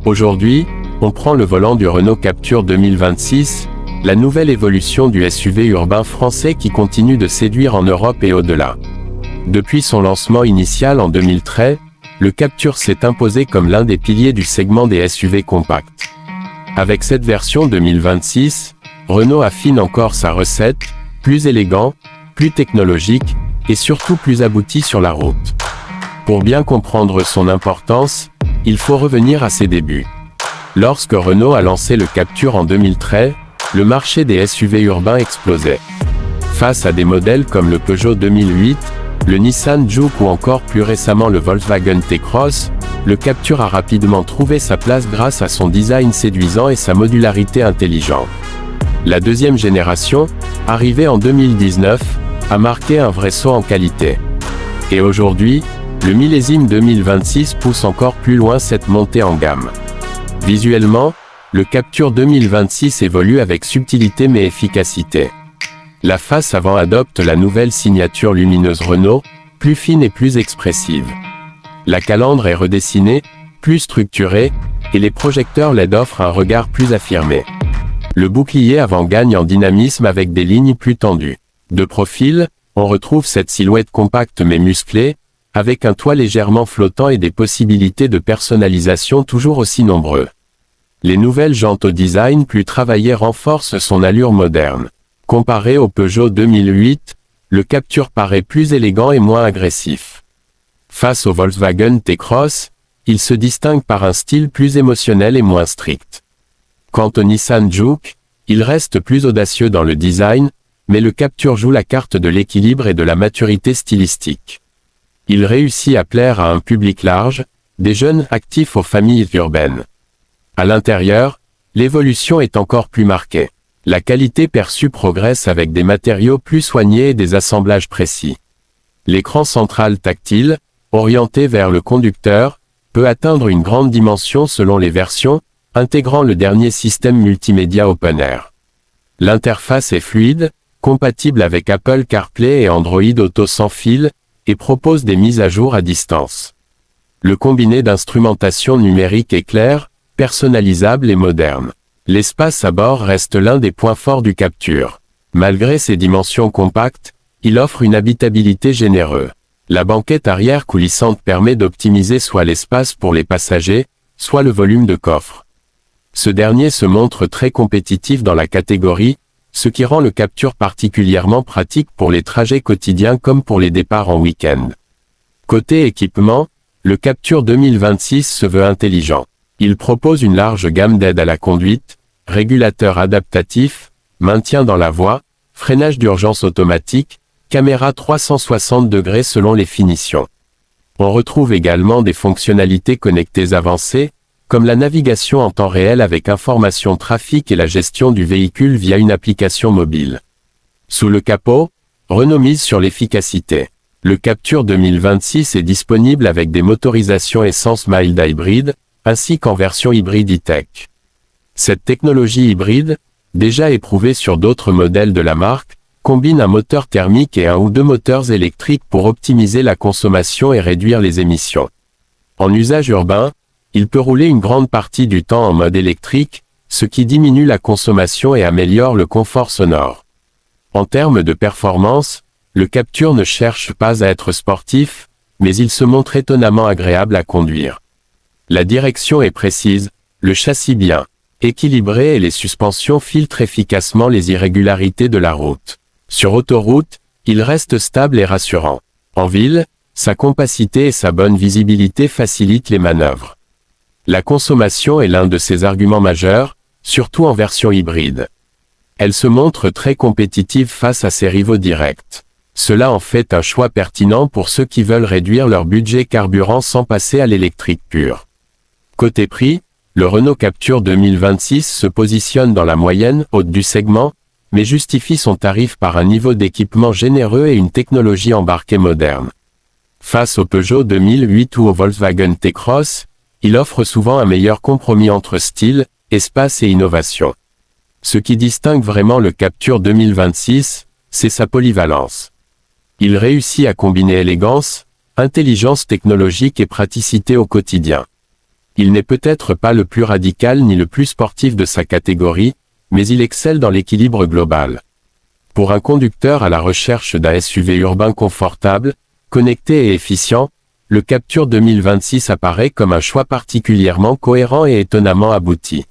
Aujourd'hui, on prend le volant du Renault Captur 2026, la nouvelle évolution du SUV urbain français qui continue de séduire en Europe et au-delà. Depuis son lancement initial en 2013, le Captur s'est imposé comme l'un des piliers du segment des SUV compacts. Avec cette version 2026, Renault affine encore sa recette, plus élégant, plus technologique, et surtout plus abouti sur la route. Pour bien comprendre son importance, il faut revenir à ses débuts. Lorsque Renault a lancé le Captur en 2013, le marché des SUV urbains explosait. Face à des modèles comme le Peugeot 2008, le Nissan Juke ou encore plus récemment le Volkswagen T-Cross, le Captur a rapidement trouvé sa place grâce à son design séduisant et sa modularité intelligente. La deuxième génération, arrivée en 2019, a marqué un vrai saut en qualité. Et aujourd'hui, le millésime 2026 pousse encore plus loin cette montée en gamme. Visuellement, le Captur 2026 évolue avec subtilité mais efficacité. La face avant adopte la nouvelle signature lumineuse Renault, plus fine et plus expressive. La calandre est redessinée, plus structurée, et les projecteurs LED offrent un regard plus affirmé. Le bouclier avant gagne en dynamisme avec des lignes plus tendues. De profil, on retrouve cette silhouette compacte mais musclée, avec un toit légèrement flottant et des possibilités de personnalisation toujours aussi nombreux. Les nouvelles jantes au design plus travaillé renforcent son allure moderne. Comparé au Peugeot 2008, le Captur paraît plus élégant et moins agressif. Face au Volkswagen T-Cross, il se distingue par un style plus émotionnel et moins strict. Quant au Nissan Juke, il reste plus audacieux dans le design, mais le Captur joue la carte de l'équilibre et de la maturité stylistique. Il réussit à plaire à un public large, des jeunes actifs aux familles urbaines. À l'intérieur, l'évolution est encore plus marquée. La qualité perçue progresse avec des matériaux plus soignés et des assemblages précis. L'écran central tactile, orienté vers le conducteur, peut atteindre une grande dimension selon les versions, intégrant le dernier système multimédia OpenAir. L'interface est fluide, compatible avec Apple CarPlay et Android Auto sans fil, et propose des mises à jour à distance. Le combiné d'instrumentation numérique est clair, personnalisable et moderne. L'espace à bord reste l'un des points forts du Captur. Malgré ses dimensions compactes, il offre une habitabilité généreuse. La banquette arrière coulissante permet d'optimiser soit l'espace pour les passagers, soit le volume de coffre. Ce dernier se montre très compétitif dans la catégorie, ce qui rend le Captur particulièrement pratique pour les trajets quotidiens comme pour les départs en week-end. Côté équipement, le Captur 2026 se veut intelligent. Il propose une large gamme d'aides à la conduite, régulateur adaptatif, maintien dans la voie, freinage d'urgence automatique, caméra 360 degrés selon les finitions. On retrouve également des fonctionnalités connectées avancées, comme la navigation en temps réel avec information trafic et la gestion du véhicule via une application mobile. Sous le capot, Renault mise sur l'efficacité. Le Captur 2026 est disponible avec des motorisations essence mild hybrid, ainsi qu'en version hybride e-tech. Cette technologie hybride, déjà éprouvée sur d'autres modèles de la marque, combine un moteur thermique et un ou deux moteurs électriques pour optimiser la consommation et réduire les émissions. En usage urbain, il peut rouler une grande partie du temps en mode électrique, ce qui diminue la consommation et améliore le confort sonore. En termes de performance, le Captur ne cherche pas à être sportif, mais il se montre étonnamment agréable à conduire. La direction est précise, le châssis bien équilibré et les suspensions filtrent efficacement les irrégularités de la route. Sur autoroute, il reste stable et rassurant. En ville, sa compacité et sa bonne visibilité facilitent les manœuvres. La consommation est l'un de ses arguments majeurs, surtout en version hybride. Elle se montre très compétitive face à ses rivaux directs. Cela en fait un choix pertinent pour ceux qui veulent réduire leur budget carburant sans passer à l'électrique pure. Côté prix, le Renault Captur 2026 se positionne dans la moyenne haute du segment, mais justifie son tarif par un niveau d'équipement généreux et une technologie embarquée moderne. Face au Peugeot 2008 ou au Volkswagen T-Cross, il offre souvent un meilleur compromis entre style, espace et innovation. Ce qui distingue vraiment le Captur 2026, c'est sa polyvalence. Il réussit à combiner élégance, intelligence technologique et praticité au quotidien. Il n'est peut-être pas le plus radical ni le plus sportif de sa catégorie, mais il excelle dans l'équilibre global. Pour un conducteur à la recherche d'un SUV urbain confortable, connecté et efficient, le Captur 2026 apparaît comme un choix particulièrement cohérent et étonnamment abouti.